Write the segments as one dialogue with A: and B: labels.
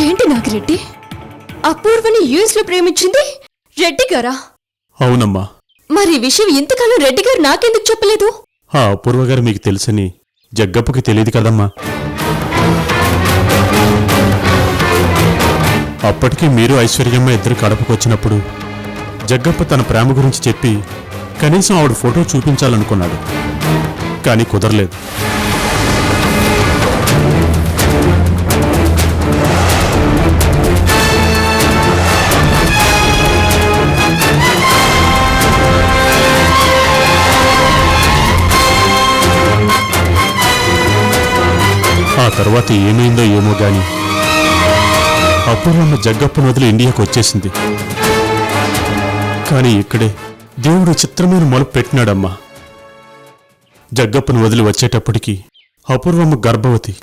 A: ఏంటి నాగిరెడ్డి, అపూర్వని యుఎస్ లో ప్రేమించింది రెడ్డి గారా?
B: అవునమ్మా.
A: మరి ఈ విషయం ఇంతకాలం రెడ్డి గారు నాకెందుకు చెప్పలేదు?
B: ఆ అపూర్వ గారు మీకు తెలుసని జగ్గప్పకి తెలియదు కదమ్మా. అప్పటికి మీరు ఐశ్వర్యమ్మ ఇద్దరు కడపకొచ్చినప్పుడు జగ్గప్ప తన ప్రేమ గురించి చెప్పి కనీసం ఆవిడ ఫోటో చూపించాలనుకున్నాడు. కానీ కుదరలేదు. ఆ తర్వాత ఏమైందో ఏమో గాని అపూర్వమ్మ జగ్గప్పను వదిలి ఇండియాకు వచ్చేసింది. కానీ ఇక్కడే దేవుడు చిత్రమైన మలుపు పెట్టినాడమ్మా. జగ్గప్పను వదిలి వచ్చేటప్పటికి అపూర్వమ్మ గర్భవతి.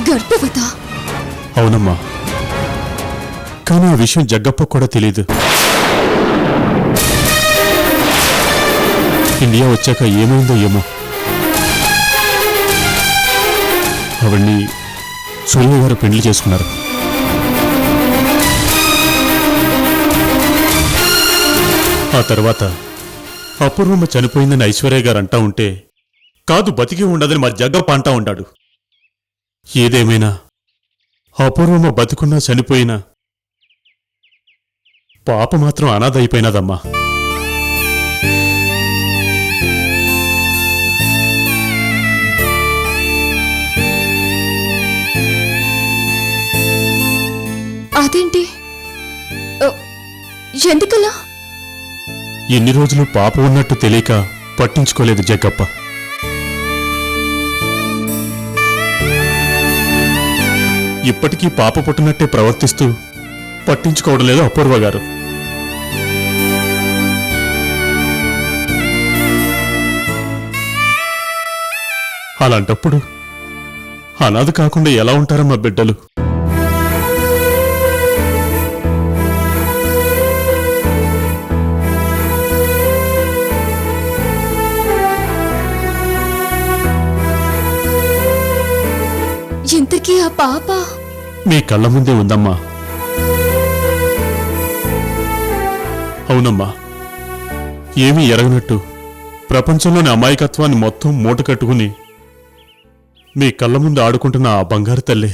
A: గర్భవతా?
B: అవునమ్మా. కానీ ఆ విషయం జగ్గప్ప కూడా తెలీదు. ఇండియా వచ్చాక ఏమైందో ఏమో. ఆవిడ్ని సూర్య గారు పెళ్లి చేసుకున్నారు. ఆ తర్వాత అపూర్వమ్మ చనిపోయిందని ఐశ్వర్య గారు అంటా ఉంటే, కాదు బతికి ఉండదని మా జగ్గప్ప అంటా ఉంటాడు. ఏదేమైనా అపూర్వమ్మ బతుకున్నా చనిపోయినా పాప మాత్రం అనాథ అయిపోయినదమ్మా.
A: అదేంటి? ఎందుకలా?
B: ఎన్ని రోజులు పాప ఉన్నట్టు తెలియక పట్టించుకోలేదు జగ్గప్ప. ఇప్పటికీ పాప పుట్టినట్టే ప్రవర్తిస్తూ పట్టించుకోవడం లేదు అపూర్వ గారు. అలాంటప్పుడు అనాథ కాకుండా ఎలా ఉంటారమ్మా బిడ్డలు?
A: ఇంతకీ ఆ పాప
B: మీ కళ్ళ ముందే ఉందమ్మా. అవునమ్మా. ఏమీ ఎరగనట్టు ప్రపంచంలోని అమాయకత్వాన్ని మొత్తం మూట కట్టుకుని మీ కళ్ళ ముందు ఆడుకుంటున్న ఆ బంగారు తల్లి.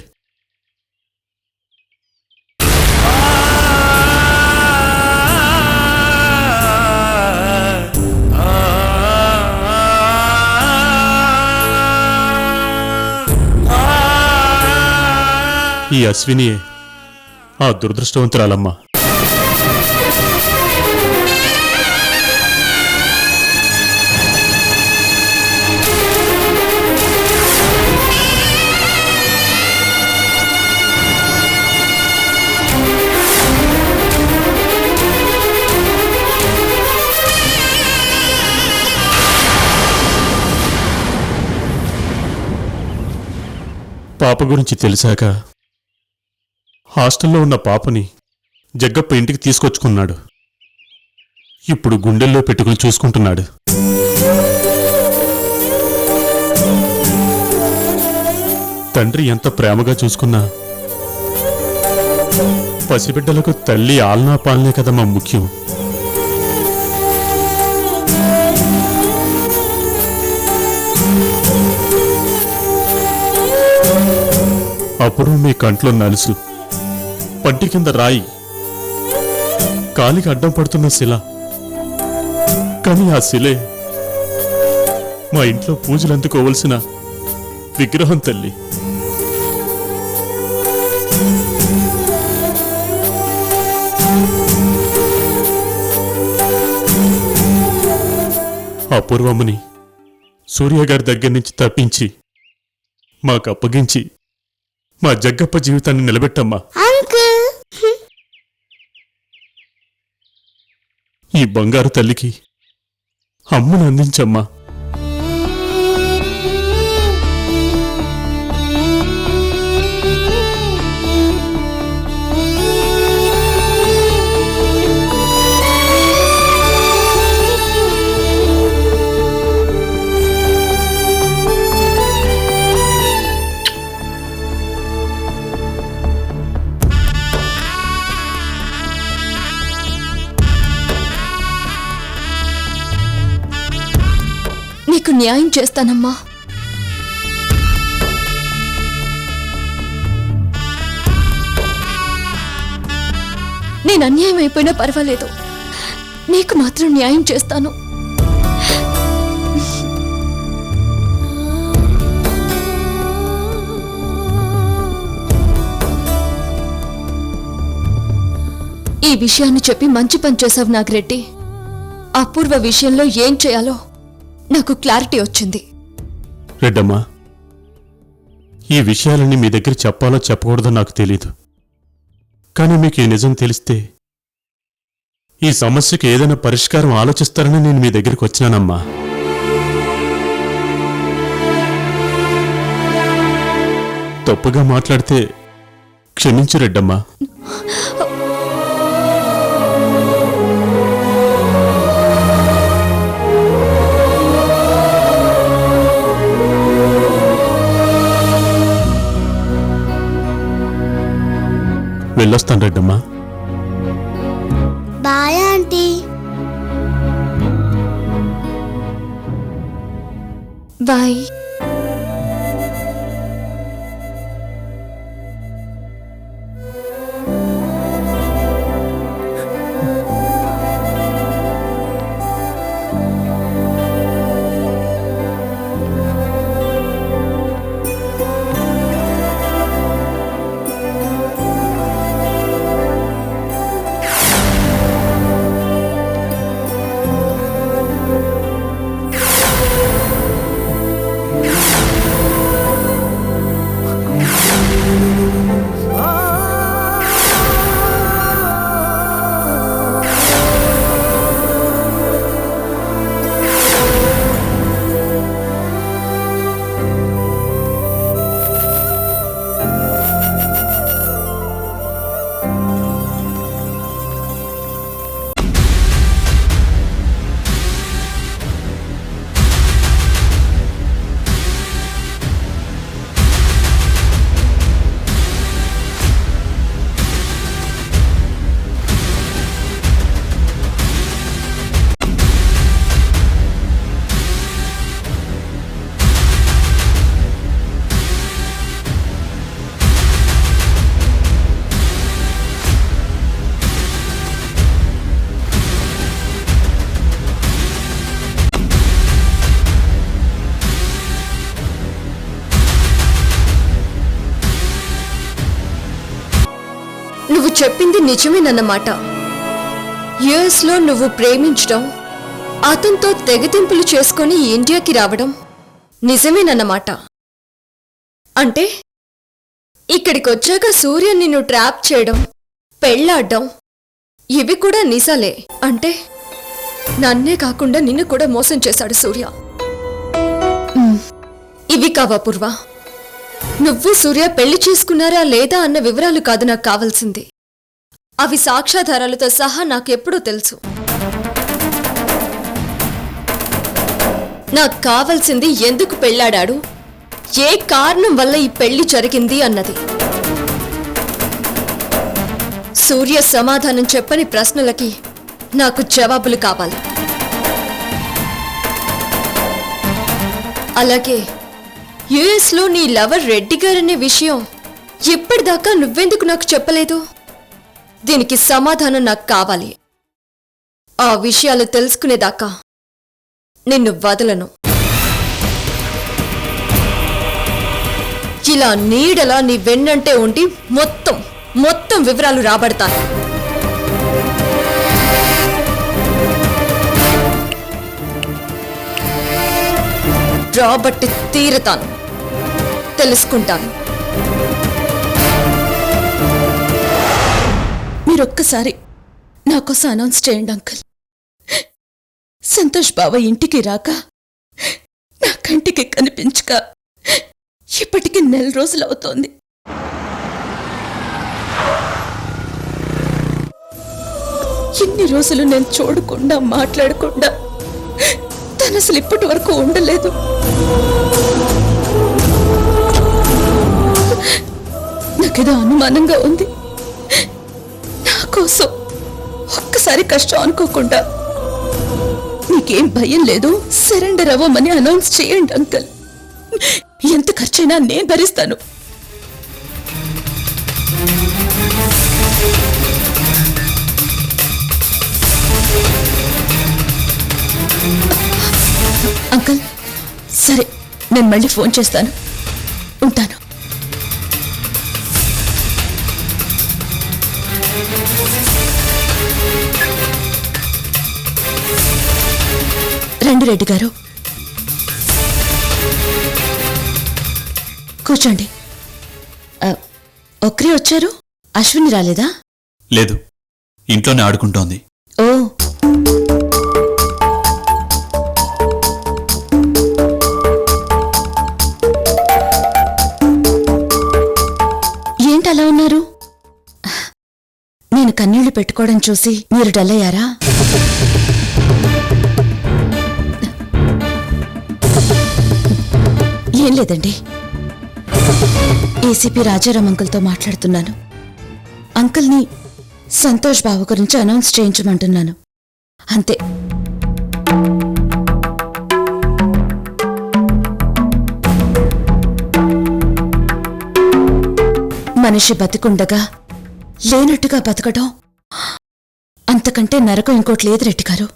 B: ఈ అశ్వినియే ఆ దురదృష్టవంతురాలమ్మా. పాప గురించి తెలిసాక హాస్టల్లో ఉన్న పాపని జగ్గప్ప ఇంటికి తీసుకొచ్చుకున్నాడు. ఇప్పుడు గుండెల్లో పెట్టుకుని చూసుకుంటున్నాడు. తండ్రి ఎంత ప్రేమగా చూసుకున్నా పసిబిడ్డలకు తల్లి ఆలనా పాలనే కదమ్మా ముఖ్యం. అప్పుడు మీ కంట్లో నలుసు, పంటి కింద రాయి, కాలికి అడ్డం పడుతున్న శిల. కానీ ఆ శిలే మా ఇంట్లో పూజలు అందుకోవలసిన విగ్రహం తల్లి. అపూర్వమ్మని సూర్య గారి దగ్గర నుంచి తప్పించి మాకు అప్పగించి మా జగ్గప్ప జీవితాన్ని నిలబెట్టమ్మా. ఈ బంగారు తల్లికి అమ్మను అందించమ్మా.
A: నీకు న్యాయం చేస్తానమ్మా. నేను అన్యాయం అయిపోయినా పర్వాలేదు, నీకు మాత్రం న్యాయం చేస్తాను. ఈ విషయాన్ని చెప్పి మంచి పని చేశావు నాగిరెడ్డి. అపూర్వ విషయంలో ఏం చేయాలో నాకు క్లారిటీ వచ్చింది.
B: రెడ్డమ్మా, ఈ విషయాలన్నీ మీ దగ్గర చెప్పాలో చెప్పకూడదో నాకు తెలీదు. కానీ మీకు ఈ నిజం తెలిస్తే ఈ సమస్యకి ఏదైనా పరిష్కారం ఆలోచిస్తారని నేను మీ దగ్గరికి వచ్చినానమ్మా. తప్పుగా మాట్లాడితే క్షమించు రెడ్డమ్మా. వెళ్ళొస్తాను రెడ్డమ్మా.
C: Bye aunty.
A: బాయ్. నువ్వు చెప్పింది నిజమేనన్నమాట. యుఎస్ లో నువ్వు ప్రేమించడం, అతనితో తెగతింపులు చేసుకొని ఇండియాకి రావడం నిజమేనన్నమాట. అంటే ఇక్కడికి వచ్చాక సూర్య నిన్ను ట్రాప్ చేయడం, పెళ్లాడ్డం ఇవి కూడా నిజాలే. అంటే నన్నే కాకుండా నిన్ను కూడా మోసం చేశాడు సూర్య. ఇవి కావా పూర్వ? నువ్వు సూర్య పెళ్లి చేసుకున్నారా లేదా అన్న వివరాలు కాదు నాకు కావాల్సింది. అవి సాక్ష్యాధారాలతో సహా నాకెప్పుడూ తెలుసు. నాకు కావాల్సింది ఎందుకు పెళ్లాడాడు, ఏ కారణం వల్ల ఈ పెళ్లి జరిగింది అన్నది. సూర్య సమాధానం చెప్పని ప్రశ్నలకి నాకు జవాబులు కావాలి. అలాగే యుఎస్ లో నీ లవర్ రెడ్డి గారనే విషయం ఇప్పటిదాకా నువ్వెందుకు నాకు చెప్పలేదు? దీనికి సమాధానం నాకు కావాలి. ఆ విషయాలు తెలుసుకునేదాకా నిన్ను వదలను. ఇలా నీడలా నీ వెన్నంటే ఉండి మొత్తం వివరాలు రాబడతాను. రాబట్టి తీరతాను, తెలుసుకుంటాను.
D: మీరొక్కసారి నాకోసం అనౌన్స్ చేయండి అంకుల్. సంతోష్ బావ ఇంటికి రాక, నా కంటికి కనిపించక ఇప్పటికి 4 రోజులవుతోంది. ఇన్ని రోజులు నేను చూడకుండా మాట్లాడకుండా తను అసలు ఇప్పటి వరకు ఉండలేదు. నాకేదో అనుమానంగా ఉంది. నా కోసం ఒక్కసారి కష్టం అనుకోకుండా నీకేం భయం లేదు, సరెండర్ అవ్వమని అనౌన్స్ చేయండి అంకుల్. ఎంత ఖర్చైనా నేను భరిస్తాను. అంకుల్, సరే, నేను మళ్ళీ ఫోన్ చేస్తాను. ఉంటాను. రండి రెడ్డి గారు, కూర్చోండి. ఒక్కరే వచ్చారు? అశ్విని రాలేదా?
C: లేదు, ఇంట్లోనే ఆడుకుంటోంది.
D: ఓ, ఏంటి అలా ఉన్నారు? నేను కన్నీళ్లు పెట్టుకోవడం చూసి మీరు డల్ అయ్యారా? ఏం లేదండి, ఏసీపీ రాజారాం అంకుల్తో మాట్లాడుతున్నాను. అంకుల్ని సంతోష్ బాబు గురించి అనౌన్స్ చేయించమంటున్నాను, అంతే. మనిషి బతికుండగా లేనట్టుగా బతకడం అంతకంటే నరకం ఇంకోటి లేదు రెడ్డి గారు.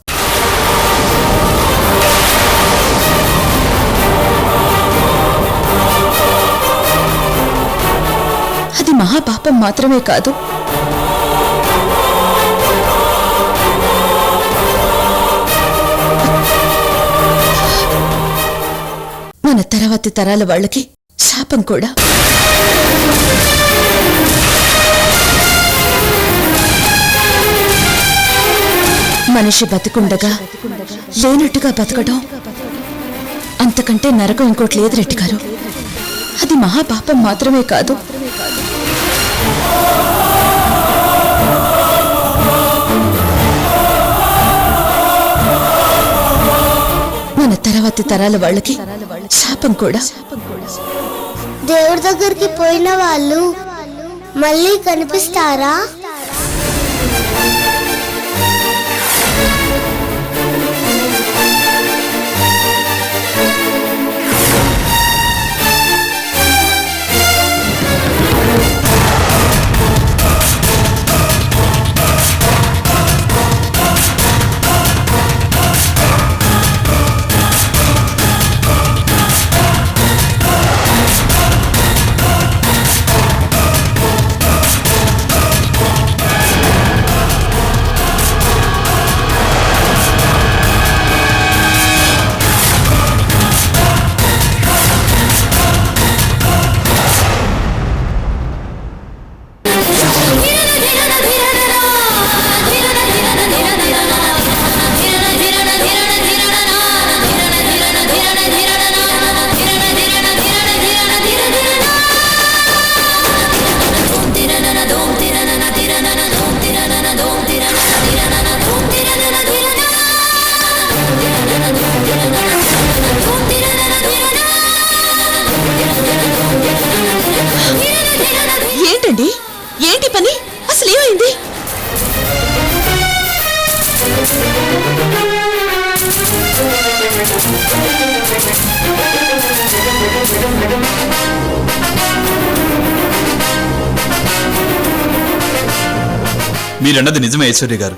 D: అది మహాపాపం మాత్రమే కాదు, మన తర్వాతి తరాల వాళ్ళకి శాపం కూడా. మనిషి బతికుండగా లేనట్టుగా బతకడం అంతకంటే నరకం ఇంకోటి లేదు రెడ్డి గారు. అది మహాపాపం మాత్రమే కాదు, మన తర్వాతి తరాల వాళ్ళకి శాపం కూడా.
E: దేవుడి దగ్గరికి పోయిన వాళ్ళు మళ్ళీ కనిపిస్తారా?
D: ఏంటండి, ఏంటి పని? అసలు ఏమైంది?
C: మీరన్నది నిజమే ఐశ్వర్య గారు.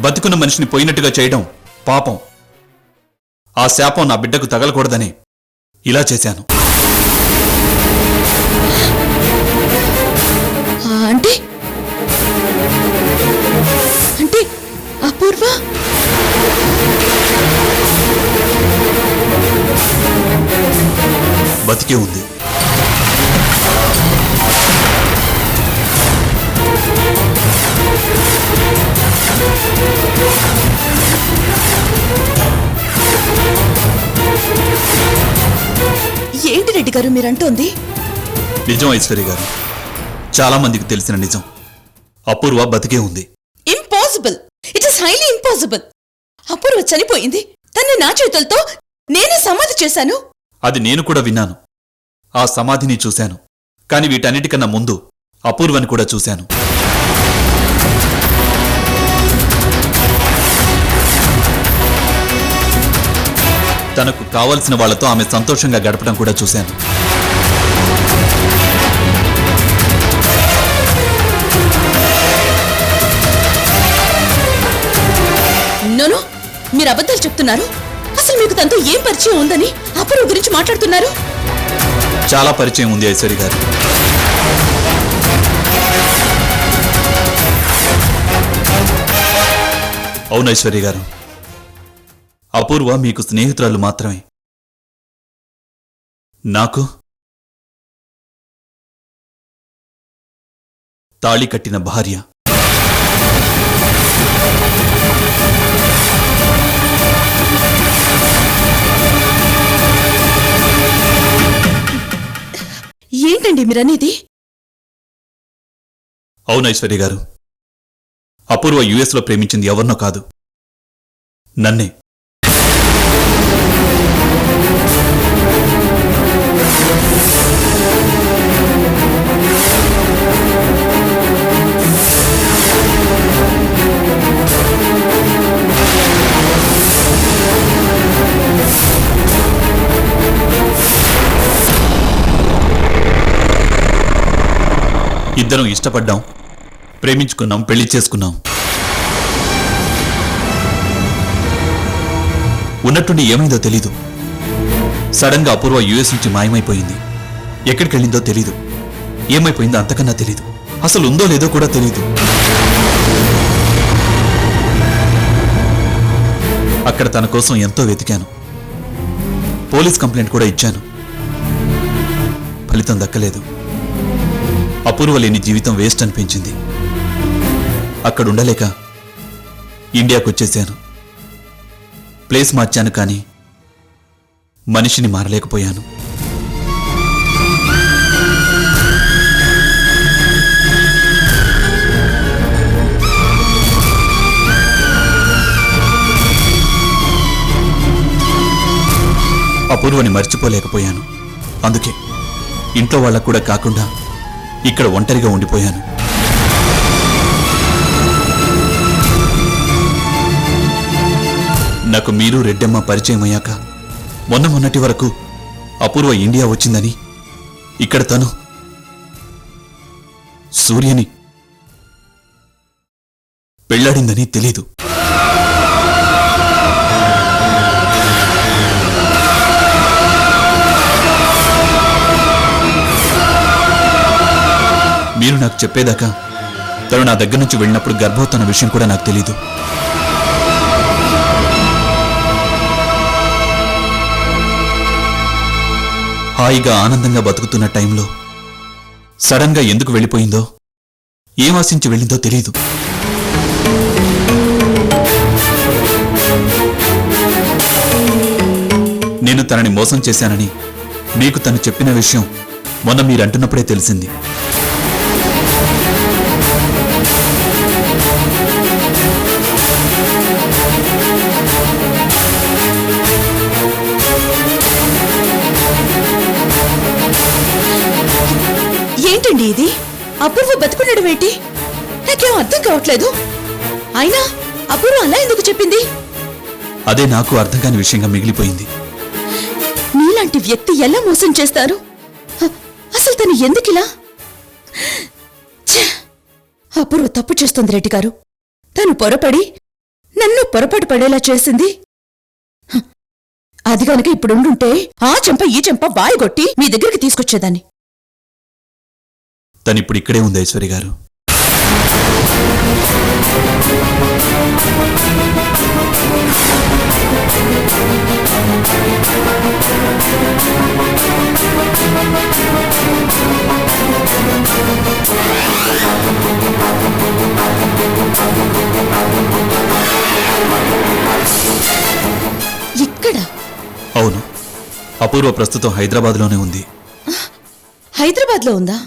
C: బతుకున్న మనిషిని పోయినట్టుగా చేయడం పాపం. ఆ శాపం నా బిడ్డకు తగలకూడదని ఇలా చేశాను.
D: అంటే అంటే అపూర్వ
C: బతికే ఉంది.
D: ఏంటి రెడ్డి గారు మీరంటోంది?
C: నిజం ఐశ్వర్య గారు, చాలా మందికి తెలిసిన నిజం. అపూర్వ బతికే ఉంది.
D: Impossible, it is highly impossible. Apoorva చనిపోయింది, తన్ని నా చేతులతో నేనే సమాధి చేశాను.
C: అది నేను కూడా విన్నాను. ఆ సమాధిని చూశాను. కాని వీటన్నిటికన్నా ముందు అపూర్వని కూడా చూశాను. తనకు కావలసిన వాళ్లతో ఆమె సంతోషంగా గడపడం కూడా చూశాను.
D: నోను, మీరు అబద్ధాలు చెప్తున్నారు. అసలు మీకు తనతో ఏం పరిచయం ఉందని అపూర్వ గురించి మాట్లాడుతున్నారు?
C: చాలా పరిచయం ఉంది ఐశ్వర్య గారు. అవును ఐశ్వర్య గారు, అపూర్వ మీకు స్నేహితురాలు మాత్రమే. నాకు తాళి కట్టిన భార్య.
D: ఏంటండి మీరనేది?
C: అవును ఐశ్వర్య గారు, అపూర్వ యుఎస్లో ప్రేమించింది ఎవరినో కాదు, నన్నే. ఇద్దరం ఇష్టపడ్డాం, ప్రేమించుకున్నాం, పెళ్లి చేసుకున్నాం. ఉన్నట్టుండి ఏమైందో తెలీదు. సడన్గా అపూర్వ యుఎస్ నుంచి మాయమైపోయింది. ఎక్కడికెళ్ళిందో తెలీదు, ఏమైపోయిందో అంతకన్నా తెలీదు, అసలు ఉందో లేదో కూడా తెలీదు. అక్కడ తన కోసం ఎంతో వెతికాను, పోలీస్ కంప్లైంట్ కూడా ఇచ్చాను. ఫలితం దక్కలేదు. అపూర్వ లేని జీవితం వేస్ట్ అనిపించింది. అక్కడుండలేక ఇండియాకొచ్చేశాను. ప్లేస్ మార్చాను, కానీ మనిషిని మారలేకపోయాను. అపూర్వని మర్చిపోలేకపోయాను. అందుకే ఇంట్లో వాళ్ళకు కూడా కాకుండా ఇక్కడ ఒంటరిగా ఉండిపోయాను. నాకు మీరు రెడ్డమ్మ పరిచయం అయ్యాక మొన్నటి వరకు అపూర్వ ఇండియా వచ్చిందని, ఇక్కడ తను సూర్యని పెళ్లాడిందని తెలీదు. మీరు నాకు చెప్పేదాకా తను నా దగ్గర నుంచి వెళ్ళినప్పుడు గర్భవతి అన్న విషయం కూడా నాకు తెలీదు. హాయిగా ఆనందంగా బతుకుతున్న టైంలో సడన్గా ఎందుకు వెళ్ళిపోయిందో, ఏం ఆశించి వెళ్ళిందో తెలీదు. నేను తనని మోసం చేశానని మీకు తను చెప్పిన విషయం మొన్న మీరంటున్నప్పుడే తెలిసింది.
D: ఏంటండి ఇది? అపూర్వ బతుకున్నాడు ఏంటి? నాకేం అర్థం కావట్లేదు. అయినా అపూర్వ అలా ఎందుకు చెప్పింది?
C: అదే నాకు అర్థం కాని విషయంగా మిగిలిపోయింది.
D: నీలాంటి వ్యక్తి ఎలా మోసం చేస్తారు? అసలు తను ఎందుకిలా? అపూర్వ తప్పు చేస్తుంది రెడ్డి గారు. తను పొరపడి నన్ను పొరపాటు పడేలా చేసింది. అది గనక ఇప్పుడుండుంటే ఆ చెంప ఈ చెంప వాయిగొట్టి మీ దగ్గరికి తీసుకొచ్చేదాన్ని.
C: తనిప్పుడు ఇక్కడే ఉంది ఐశ్వర్య గారు.
D: ఇక్కడ?
C: అవును, అపూర్వ ప్రస్తుతం హైదరాబాద్లోనే ఉంది.
D: హైదరాబాద్లో ఉందా?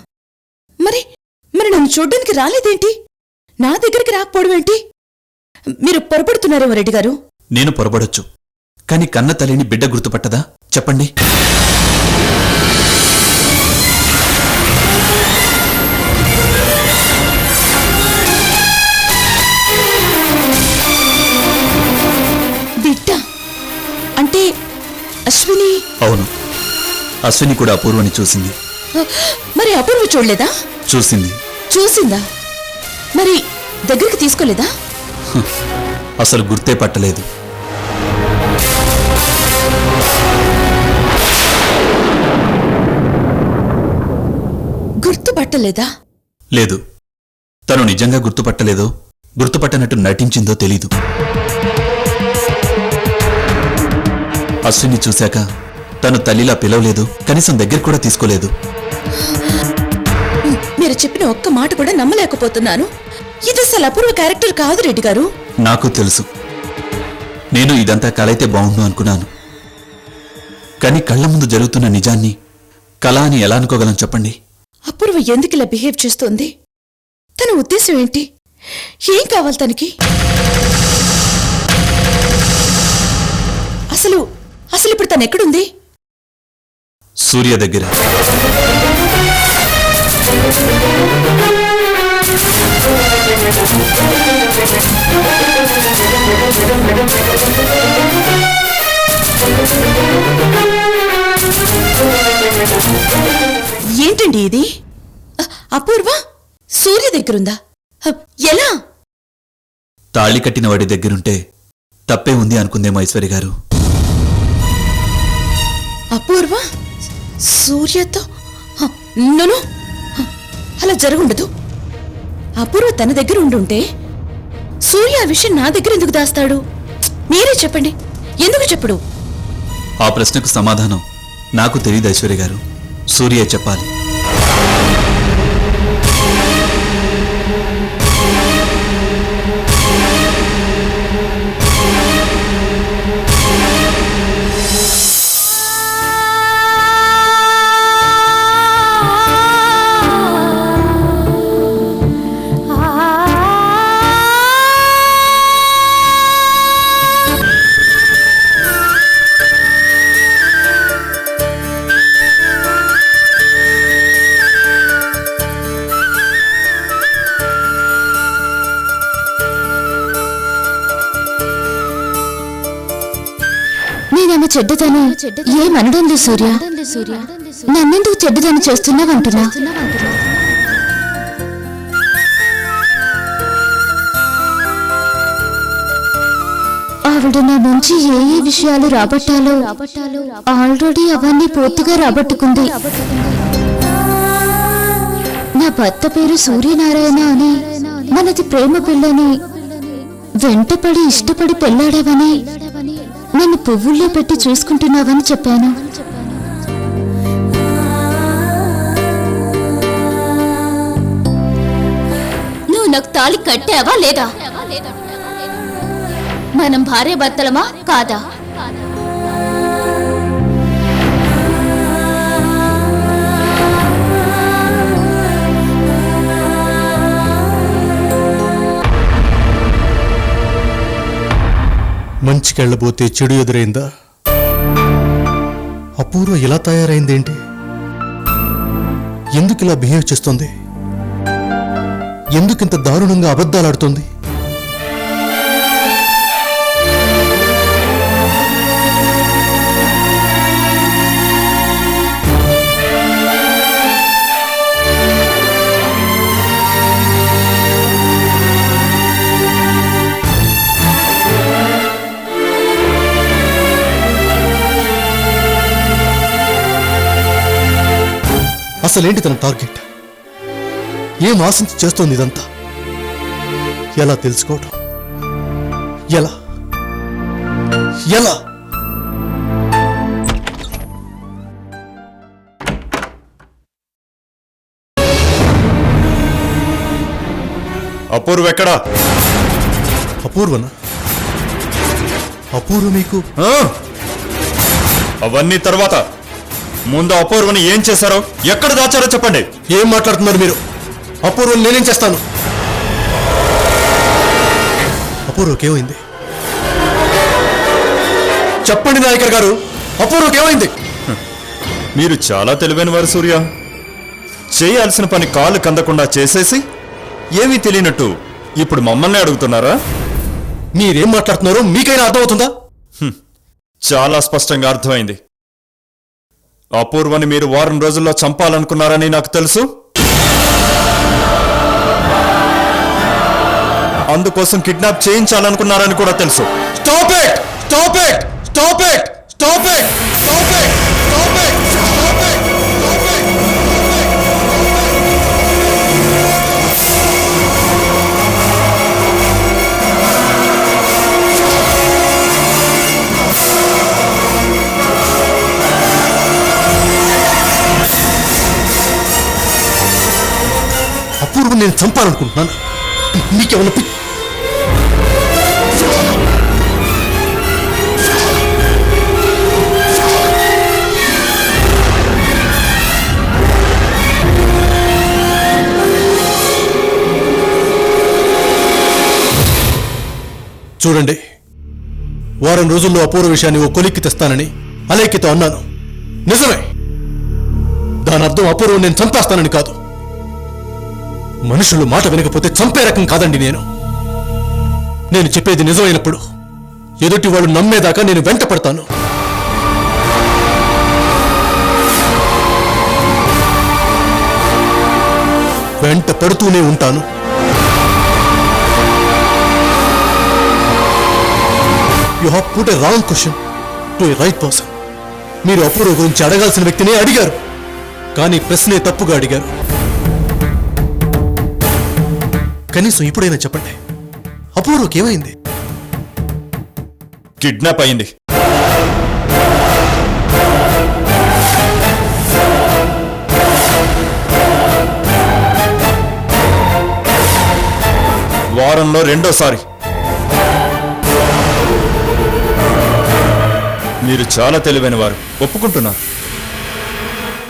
D: మరి మరి నన్ను చూడ్డానికి రాలేదేంటి? నా దగ్గరికి రాకపోవడం ఏంటి? మీరు పొరపడుతున్నారేమో రెడ్డి గారు.
C: నేను పొరపడొచ్చు, కానీ కన్న తల్లిని బిడ్డ గుర్తుపట్టదా? చెప్పండి.
D: బిడ్డ అంటే అశ్విని
C: అవును, అశ్విని కూడా అపూర్వని చూసింది.
D: మరి అపూర్వ చూడలేదా?
C: చూసింది.
D: చూసిందా? మరి దగ్గరికి తీసుకోలేదా?
C: అసలు గుర్తే పట్టలేదు.
D: గుర్తుపట్టలేదా?
C: లేదు, తను నిజంగా గుర్తుపట్టలేదో గుర్తుపట్టనట్టు నటించిందో తెలీదు. అశ్విని చూశాక తను తల్లిలా పిలవలేదు, కనీసం దగ్గర కూడా తీసుకోలేదు.
D: మీరు చెప్పిన ఒక్క మాట కూడా నమ్మలేకపోతున్నాను. ఇది అసలు అపూర్వ క్యారెక్టర్ కాదు రెడ్డి గారు.
C: నాకు తెలుసు. నేను ఇదంతా కలైతే బాగుండు అనుకున్నాను. కానీ కళ్ల ముందు జరుగుతున్న నిజాన్ని కళ అని ఎలా అనుకోగలం చెప్పండి?
D: అపూర్వ ఎందుకు ఇలా బిహేవ్ చేస్తోంది? తన ఉద్దేశం ఏంటి? ఏం కావాలి తనకి? అసలు అసలు ఇప్పుడు తను ఎక్కడుంది?
C: సూర్య దగ్గర.
D: ఏంటండి ఇది? అపూర్వ సూర్య దగ్గరుందా? ఎలా?
C: తాళి కట్టిన వాడి దగ్గరుంటే తప్పే ఉంది అనుకుందేమో ఐశ్వర్య గారు.
D: అపూర్వ సూర్యతో నోను, అలా జరుగుండదు. అపూర్వ తన దగ్గర ఉండుంటే సూర్య ఆ విషయం నా దగ్గర ఎందుకు దాస్తాడు? మీరే చెప్పండి, ఎందుకు చెప్పడు?
C: ఆ ప్రశ్నకు సమాధానం నాకు తెలియదు ఐశ్వర్య గారు. సూర్య చెప్పాలి.
F: నేనేమో చెడ్డదాన్ని ఏమనడం సూర్య. నన్నెందుకు చెడ్డదాన్ని చేస్తున్నావంటున్నా? ఆవిడ నా నుంచి ఏ ఏ విషయాలు రాబట్టాలో ఆల్రెడీ అవన్నీ పూర్తిగా రాబట్టుకుంది. నా భర్త పేరు సూర్యనారాయణ అని, మనది ప్రేమ పిల్లని, వెంటపడి ఇష్టపడి పెళ్లాడావని, నన్ను పువ్వుల్లో పెట్టి చూసుకుంటున్నావని చెప్పాను.
A: నువ్వు నాకు తాళి కట్టావా లేదా? మనం భార్య భర్తలమా కాదా?
B: మంచికెళ్ళబోతే చెడు ఎదురైందా? అపూర్వ ఇలా తయారైందేంటి? ఎందుకు ఇలా బిహేవ్ చేస్తుంది? ఎందుకింత దారుణంగా అబద్ధాలాడుతుంది? అసలేంటి తన టార్గెట్? ఏం ఆశించి చేస్తోంది ఇదంతా? ఎలా తెలుసుకోవటం? ఎలా ఎలా?
G: అపూర్వ ఎక్కడా?
B: అపూర్వనా? అపూర్వ మీకు?
G: అవన్నీ తర్వాత, ముందు అపూర్వని ఏం చేశారో, ఎక్కడ దాచారో చెప్పండి.
B: ఏం మాట్లాడుతున్నారు మీరు? అపూర్వని నేనేం చేస్తాను? అపూర్వకేమైంది? చెప్పండి నాయకర్ గారు, అపూర్వకేమైంది?
G: మీరు చాలా తెలివైన వారు సూర్య. చేయాల్సిన పని కాలు కందకుండా చేసేసి ఏమీ తెలియనట్టు ఇప్పుడు మమ్మల్ని అడుగుతున్నారా?
B: మీరేం మాట్లాడుతున్నారో మీకైనా అర్థమవుతుందా?
G: చాలా స్పష్టంగా అర్థమైంది. అపూర్వని మీరు వారం రోజుల్లో చంపాలనుకున్నారని నాకు తెలుసు. అందుకోసం కిడ్నాప్ చేయించాలనుకున్నారని కూడా తెలుసు. Stop it! Stop it! Stop it! Stop it! Stop it! Stop it! Stop it!
H: అపూర్వం నేను చంపాలనుకుంటున్నాను. నీకేమన్నా చూడండి, వారం రోజుల్లో అపూర్వ విషయాన్ని ఓ కొలిక్కి తెస్తానని అలేఖ్యతో అన్నాను. నిజమే. దాని అర్థం అపూర్వం నేను చంపేస్తానని కాదు. మనుషులు మాట వినకపోతే చంపే రకం కాదండి నేను చెప్పేది నిజమైనప్పుడు ఎదుటి వాళ్ళు నమ్మేదాకా నేను వెంట పడతాను. వెంట పడుతూనే ఉంటాను. You have put a wrong question to a right person. మీరు అపూర్వ గురించి అడగాల్సిన వ్యక్తినే అడిగారు, కానీ ప్రశ్నే తప్పుగా అడిగారు. కనీసం ఇప్పుడైనా చెప్పండి, అపూర్వకి ఏమైంది?
G: కిడ్నాప్ అయింది. వారంలో రెండోసారి. మీరు చాలా తెలివైన వారు, ఒప్పుకుంటున్నారు.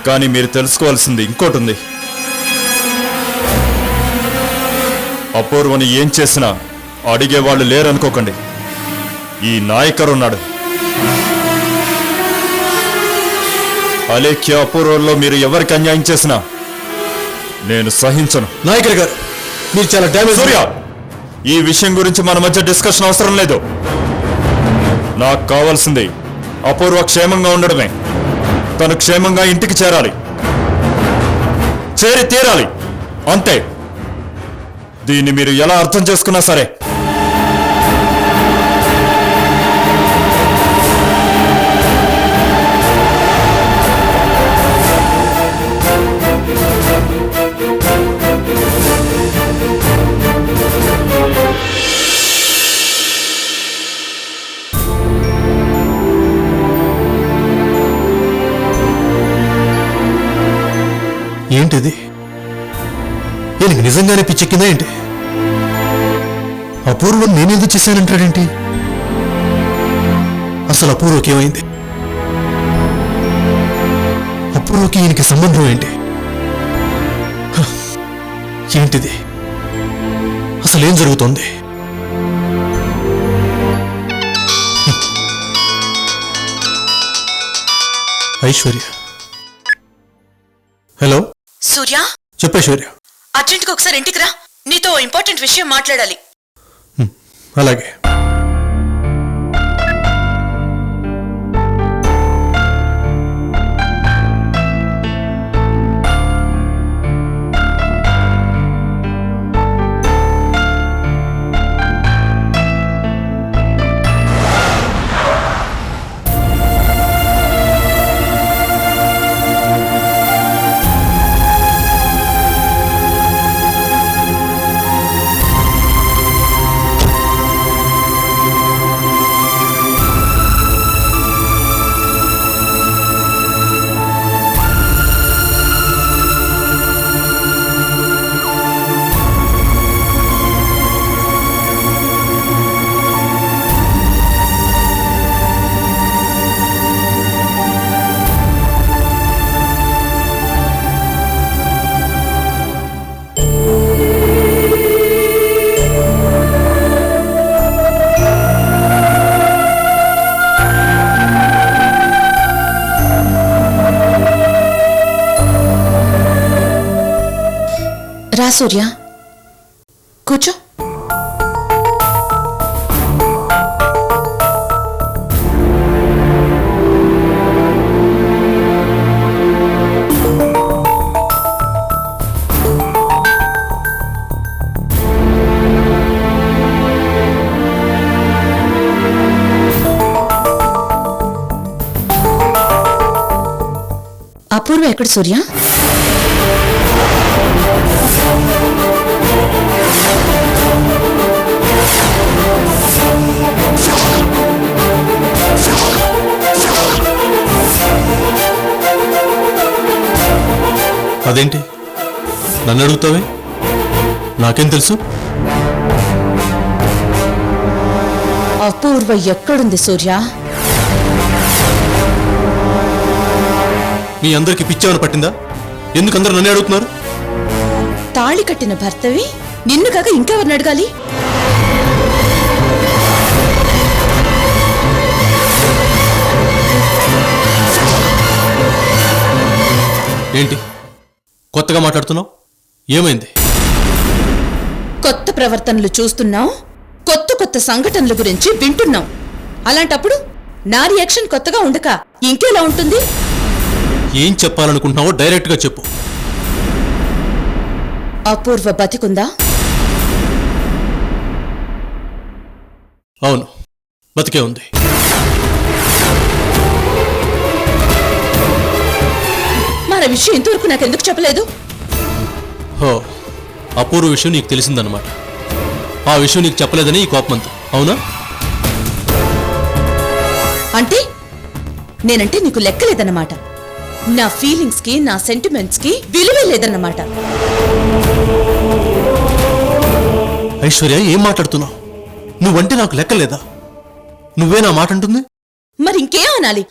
G: కానీ మీరు తెలుసుకోవాల్సింది ఇంకోటి ఉంది. అపూర్వని ఏం చేసినా అడిగేవాళ్ళు లేరనుకోకండి. ఈ నాయకరు ఉన్నాడు. అలేఖ్య అపూర్వంలో మీరు ఎవరికి అన్యాయం చేసినా నేను సహించను.
H: నాయకర్ గారు, మీరు చాలా డ్యామేజ్.
G: సూర్య, ఈ విషయం గురించి మన మధ్య డిస్కషన్ అవసరం లేదు. నాకు కావాల్సింది అపూర్వ క్షేమంగా ఉండడమే. తను క్షేమంగా ఇంటికి చేరాలి, చేరి తీరాలి, అంతే. దీన్ని మీరు ఎలా అర్థం చేసుకున్నా సరే.
H: ఏంటిది? ఈయనకి నిజంగానే పిచ్చెక్కిందా ఏంటి? అపూర్వం నేనేందుకు చేశానంటాడేంటి? అసలు అపూర్వకి ఏమైంది? అపూర్వకి ఈయనకి సంబంధం ఏంటి? ఏంటిది? అసలు ఏం జరుగుతోంది? ఐశ్వర్య. హలో
D: సూర్య,
H: చెప్పైశ్వర్య.
D: అర్జెంట్గా ఒకసారి ఇంటికి రా. నీతో ఇంపార్టెంట్ విషయం మాట్లాడాలి.
H: అలాగే.
D: రా సూర్య, కూర్చో. అపూర్వ ఎక్కడ సూర్య?
H: అదేంటి నన్ను అడుగుతావే? నాకేం తెలుసు?
D: అపూర్వ ఎక్కడుంది సూర్య?
H: మీ అందరికి పిచ్చేమని పట్టిందా? ఎందుకు అందరూ నన్నే అడుగుతున్నారు?
D: తాళి కట్టిన భర్తవి నిన్ను కాక ఇంకెవరిని అడగాలి?
H: ఏంటి కొత్తగా మాట్లాడుతున్నావు? ఏమైంది?
D: కొత్త ప్రవర్తనలు చూస్తున్నాం, కొత్త కొత్త సంఘటనల గురించి వింటున్నాం. అలాంటప్పుడు నా రియాక్షన్ కొత్తగా ఉండక ఇంకేలా ఉంటుంది?
H: ఏం చెప్పాలనుకుంటున్నావో డైరెక్ట్గా చెప్పు.
D: అపూర్వ బతికుందా?
H: అవును, బతికే ఉంది.
D: మన విషయం ఇంతవరకు నాకెందుకు చెప్పలేదు?
H: హో, అపూర్వ విషయం నీకు తెలిసిందన్నమాట. ఆ విషయం నీకు చెప్పలేదని ఈ కోపమంతా, అవునా?
D: అంటే నేనంటే నీకు లెక్కలేదన్నమాట. నా ఫీలింగ్స్ కి, నా సెంటిమెంట్స్ కి విలువే లేదన్నమాట.
H: ఐశ్వర్య, ఏం మాట్లాడుతున్నావు? నువ్వంటే నాకు లెక్కలేదా? నువ్వే నా మాట అంటుంది?
D: మరి ఇంకేం అనాలి?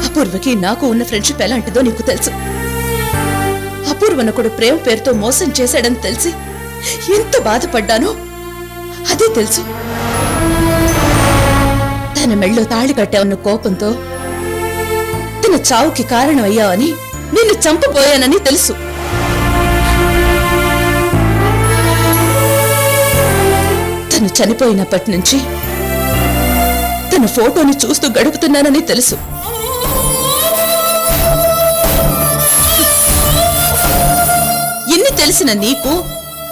D: అపూర్వకి నాకు ఉన్న ఫ్రెండ్షిప్ ఎలాంటిదో నీకు తెలుసు. అపూర్వనకుడు ప్రేమ పేరుతో మోసం చేశాడని తెలిసి ఎంత బాధపడ్డానో అదే తెలుసు. తన మెళ్ళో తాళి కట్టావన్న కోపంతో తన చావుకి కారణం అయ్యావని, నిన్ను చంపబోయానని తెలుసు. తను చనిపోయినప్పటి నుంచి తన ఫోటోని చూస్తూ గడుపుతున్నానని తెలుసు. ఇన్ని తెలిసిన నీకు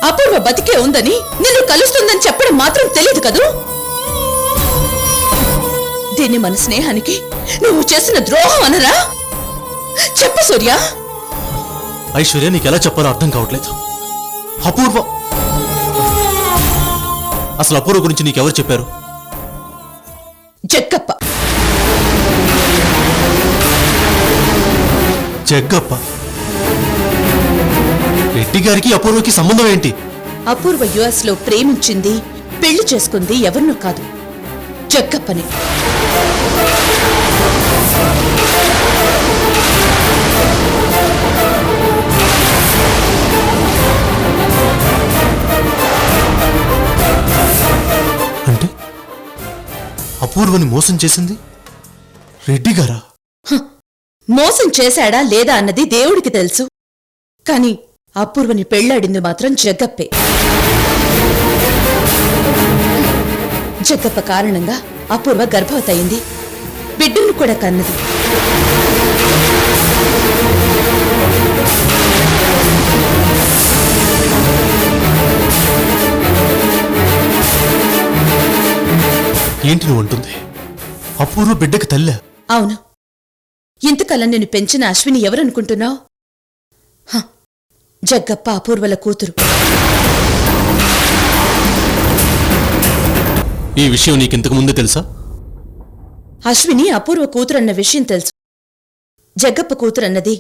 D: అపూర్వ బతికే ఉందని, నిన్ను కలుస్తుందని చెప్పడం మాత్రం తెలియదు కదూ? దీన్ని మన స్నేహానికి నువ్వు చేసిన ద్రోహం అనరా? చెప్పు సూర్య.
H: ఐశ్వర్య, నీకు ఎలా చెప్పాలో అర్థం కావట్లేదు. అపూర్వ అసలు అపూర్వ గురించి నీకెవరు చెప్పారు?
D: జగ్గప్ప.
H: జగ్గప్ప? రెడ్డి గారికి అపూర్వకి సంబంధం ఏంటి?
D: అపూర్వ యుఎస్ లో ప్రేమించింది, పెళ్లి చేసుకుంది ఎవరినో కాదు, జగ్గప్పని.
H: అంటే అపూర్వని మోసం చేసింది రెడ్డి గారా?
D: మోసం చేశాడా లేదా అన్నది దేవుడికి తెలుసు. కాని అపూర్వని పెళ్లాడింది మాత్రం జగ్గప్పే. జగ్గప్ప కారణంగా అపూర్వ గర్భవతి అయింది, బిడ్డను కూడా కన్నది.
H: ఏంటి నువ్వు అంటుంది? అపూర్వ బిడ్డకి తల్లా?
D: అవును. ఇంతకాలం నేను పెంచిన అశ్విని ఎవరనుకుంటున్నావు? జగ్గప్ప అపూర్వల కూతురు.
H: ఈ విషయం నీకింతకు ముందే తెలుసా?
D: అశ్విని అపూర్వ కూతురన్న విషయం తెలుసు. జగ్గప్ప కూతురన్నది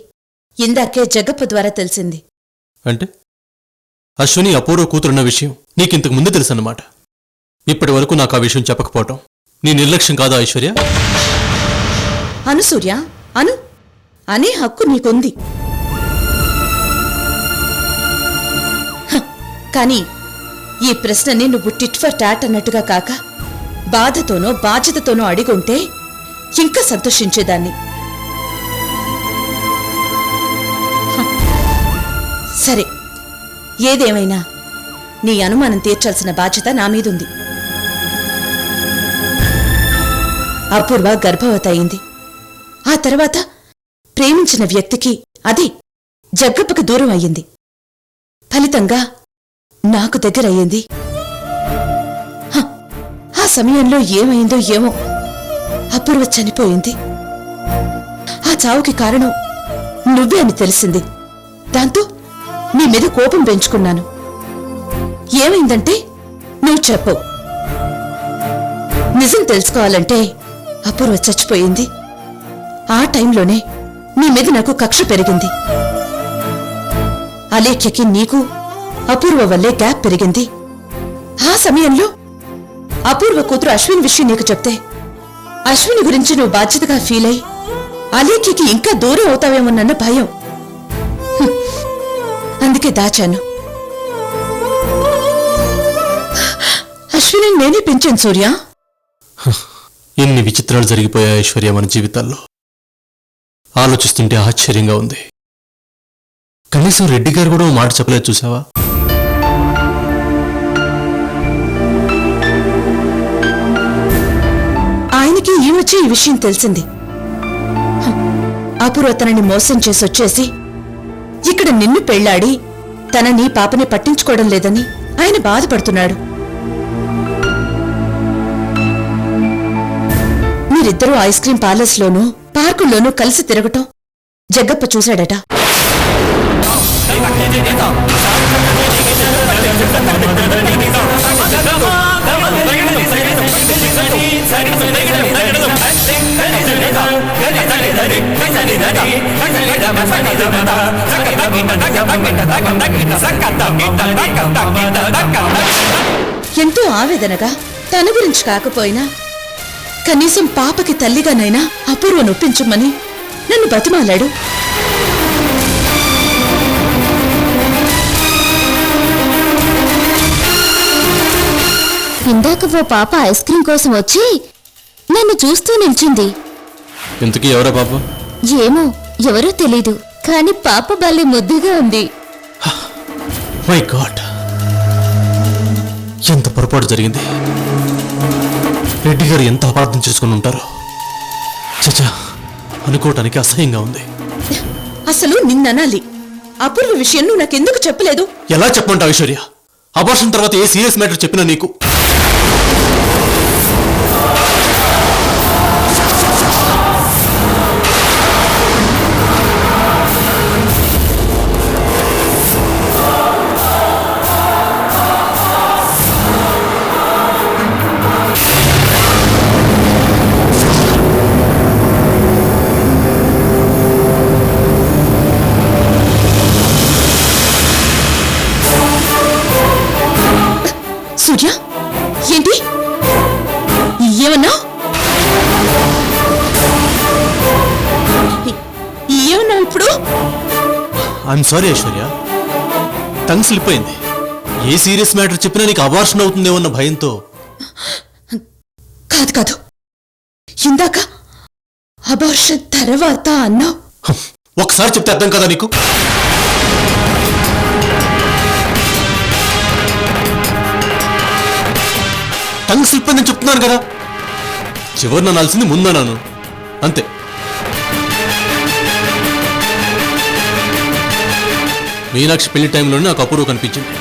D: ఇందాకే జగ్గప్ప ద్వారా తెలిసింది.
H: అంటే అశ్విని అపూర్వ కూతురున్న విషయం నీకింతకు ముందే తెలుసన్నమాట. ఇప్పటి వరకు నాకు ఆ విషయం చెప్పకపోవటం నీ నిర్లక్ష్యం కాదా ఐశ్వర్య?
D: అను సూర్య, అను. అనే హక్కు నీకుంది. కానీ ఈ ప్రశ్నని నువ్వు టిట్ ఫర్ టాట్ అన్నట్టుగా కాక బాధతోనో బాధ్యతతోనో అడిగుంటే ఇంకా సంతోషించేదాన్ని. సరే, ఏదేమైనా నీ అనుమానం తీర్చాల్సిన బాధ్యత నా మీదుంది. అపూర్వ గర్భవతి అయింది. ఆ తర్వాత ప్రేమించిన వ్యక్తికి, అది జగ్గప్పకి దూరం అయ్యింది. ఫలితంగా నాకు దగ్గరయ్యింది. ఆ సమయంలో ఏమైందో ఏమో, అపూర్వ చనిపోయింది. చావుకి కారణం నువ్వే అని తెలిసింది. దాంతో నీ మీద కోపం పెంచుకున్నాను. ఏమైందంటే నువ్వు చెప్పవు. నిజం తెలుసుకోవాలంటే అపూర్వ చచ్చిపోయింది. ఆ టైంలోనే నీ మీద నాకు కక్ష పెరిగింది. అలేఖ్యకి నీకు అపూర్వ వల్లే గ్యాప్ పెరిగింది. ఆ సమయంలో అపూర్వ కూతురు అశ్విన్ విషయం నీకు చెప్తే అశ్విని గురించి నువ్వు బాధ్యతగా ఫీల్ అయి అలేఖ్యకి ఇంకా దూరం అవుతావేమోనన్న భయం. అందుకే దాచాను. అశ్విని నేనే పెంచాను సూర్య.
H: ఎన్ని విచిత్రాలు జరిగిపోయాయి ఐశ్వర్య మన జీవితాల్లో. ఆలోచిస్తుంటే ఆశ్చర్యంగా ఉంది. కనీసం రెడ్డి గారు కూడా ఓ మాట చెప్పలేదు చూసావా?
D: ఆయనకి ఈ వచ్చే ఈ విషయం తెలిసింది. అపూర్వ తనని మోసం చేసి వచ్చేసి ఇక్కడ నిన్ను పెళ్లాడి తనని పాపని పట్టించుకోవడం లేదని ఆయన బాధపడుతున్నాడు. మీరిద్దరూ ఐస్ క్రీం పార్లర్స్ లోనూ పార్కుల్లోనూ కలిసి తిరగటం జగ్గప్ప చూశాడట. ఎంతో ఆవేదనగా తన గురించి కాకపోయినా కనీసం పాపకి తల్లిగానైనా అపూర్వ నొప్పించమని నన్ను బతిమాలాడు.
F: ఇందాక ఓ పాప ఐస్ క్రీం కోసం వచ్చి నన్ను చూస్తూ నిల్చుంది.
H: ఇంతకీ ఎవరా పాప?
F: ఏమో ఎవరో తెలీదు, కానీ పాప భలే ముద్దుగా ఉంది.
H: మై గాడ్, ఎంత పొరపాటు జరిగింది. రెడ్డి గారు ఎంత అపార్థం చేసుకుని ఉంటారో. చచ్చా, అనుకోవటానికి అసహ్యంగా ఉంది.
D: అసలు నిన్ననాలి. అపూర్వ విషయం నువ్వు నాకెందుకు చెప్పలేదు?
H: ఎలా చెప్పమంటావు ఐశ్వర్య? అబార్షన్ తర్వాత ఏ సీరియస్ మ్యాటర్ చెప్పినా నీకు
D: సూర్య, ఏంటి ఏమన్నా? ఏమన్నా ఇప్పుడు?
H: I'm sorry Aishwarya, tongue slip అయింది. ఏ సీరియస్ మ్యాటర్ చెప్పినా నీకు అబార్షన్ అవుతుందేమో అన్న భయంతో.
D: కాదు కాదు, ఇందాక అబార్షన్ తర్వాత అన్నావు.
H: ఒకసారి చెప్తే అర్థం కదా నీకు? టంగ్ స్లిప్ అయిందని చెప్తున్నాను కదా. చివరిన అనాల్సింది ముందన్నాను, అంతే. మీనాక్షి పెళ్లి టైంలోనే నాకు అపూర్వ కనిపించింది.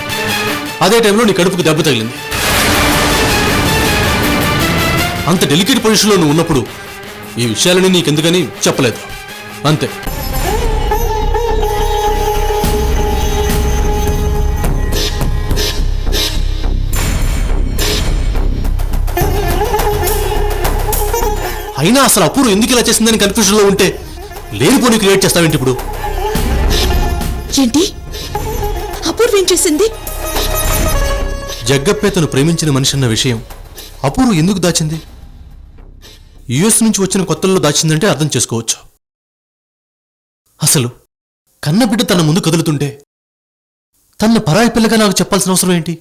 H: అదే టైంలో నీ కడుపుకు దెబ్బ తగిలింది. అంత డెలికేట్ పొజిషన్లో నువ్వు ఉన్నప్పుడు ఈ విషయాలని నీకెందుకని చెప్పలేదు, అంతే. అయినా అసలు అపూర్వ ఎందుకు ఇలా చేసిందని కన్ఫ్యూజన్లో ఉంటే లేనిపోని క్రియేట్ చేస్తావేంటి ఇప్పుడు?
D: ఏంటి అపూర్వ ఏం చేసింది?
H: జగ్గప్పే తను ప్రేమించిన మనిషి అన్న విషయం అపూర్వ ఎందుకు దాచింది? యుఎస్ నుంచి వచ్చిన కొత్తల్లో దాచిందంటే అర్థం చేసుకోవచ్చు. అసలు కన్నబిడ్డ తన ముందు కదులుతుంటే తన పరాయి పిల్లగా నాకు చెప్పాల్సిన అవసరం ఏంటి?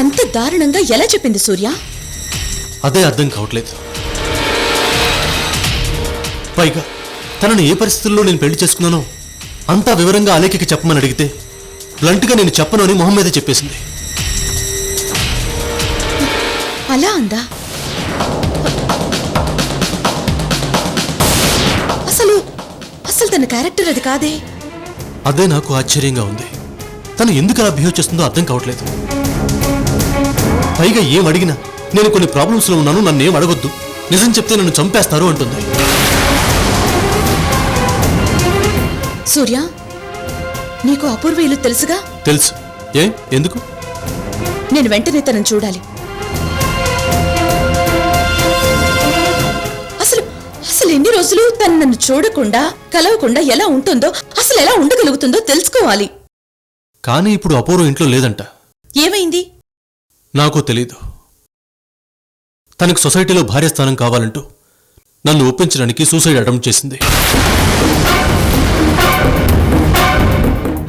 D: అంత దారుణంగా ఎలా చెప్పింది సూర్య?
H: అదే అర్థం కావట్లేదు. పైగా తనను ఏ పరిస్థితుల్లో నేను పెళ్లి చేసుకున్నానో అంతా వివరంగా అలేఖకి చెప్పమని అడిగితే బ్లంట్గా నేను చెప్పను అని మొహం మీద చెప్పేసింది.
D: అలా అందా? అసలు అసలు తన క్యారెక్టర్ అది కాదే.
H: అదే నాకు ఆశ్చర్యంగా ఉంది. తను ఎందుకు అలా బిహేవ్ చేస్తుందో అర్థం కావట్లేదు. పైగా ఏం అడిగినా నేను కొన్ని ప్రాబ్లమ్స్లో ఉన్నాను, నన్ను ఏం అడగొద్దు, నిజం చెప్తే నన్ను చంపేస్తారు అంటుంది.
D: సూర్య, నీకు అపూర్వ ఇల్లు తెలుసుగా?
H: తెలుసు. ఏ ఎందుకు?
D: నేను వెంటనే తనను చూడాలి. అసలు అసలు ఎన్ని రోజులు తను నన్ను చూడకుండా కలవకుండా ఎలా ఉంటుందో, అసలు ఎలా ఉండగలుగుతుందో తెలుసుకోవాలి.
H: కానీ ఇప్పుడు అపూర్వ ఇంట్లో లేదంట.
D: ఏమైంది?
H: నాకు తెలీదు. తనకు సొసైటీలో భార్య స్థానం కావాలంటూ నన్ను ఒప్పించడానికి సూసైడ్ అటెంప్ట్ చేసింది.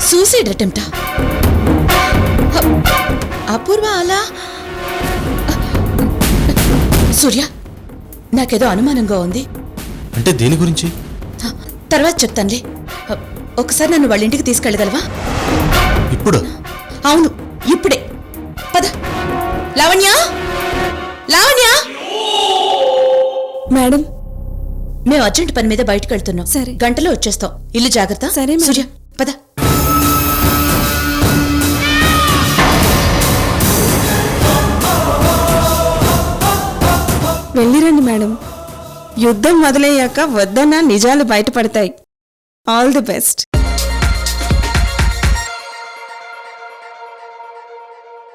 D: సూసైడ్ అటెంప్టా? అపూర్వ అలా? సూర్య, నాకేదో అనుమానంగా ఉంది.
H: అంటే దేని గురించి?
D: తర్వాత చెప్తానులే. ఒకసారి నన్ను వాళ్ళ ఇంటికి తీసుకెళ్ళగలవా?
H: ఇప్పుడు?
D: అవును, ఇప్పుడే. పద. లావణ్య, లావణ్య.
I: మేడం,
D: మేము అర్జెంట్ పని మీద బయటకు వెళ్తున్నాం.
I: సరే.
D: గంటలో వచ్చేస్తాం. ఇల్లు జాగ్రత్త.
I: సరే మేడం.
D: సూర్య, పద.
I: వెళ్ళిరండి మేడం. యుద్ధం మొదలయ్యాక వద్దన్న నిజాలు బయటపడతాయి. All the best.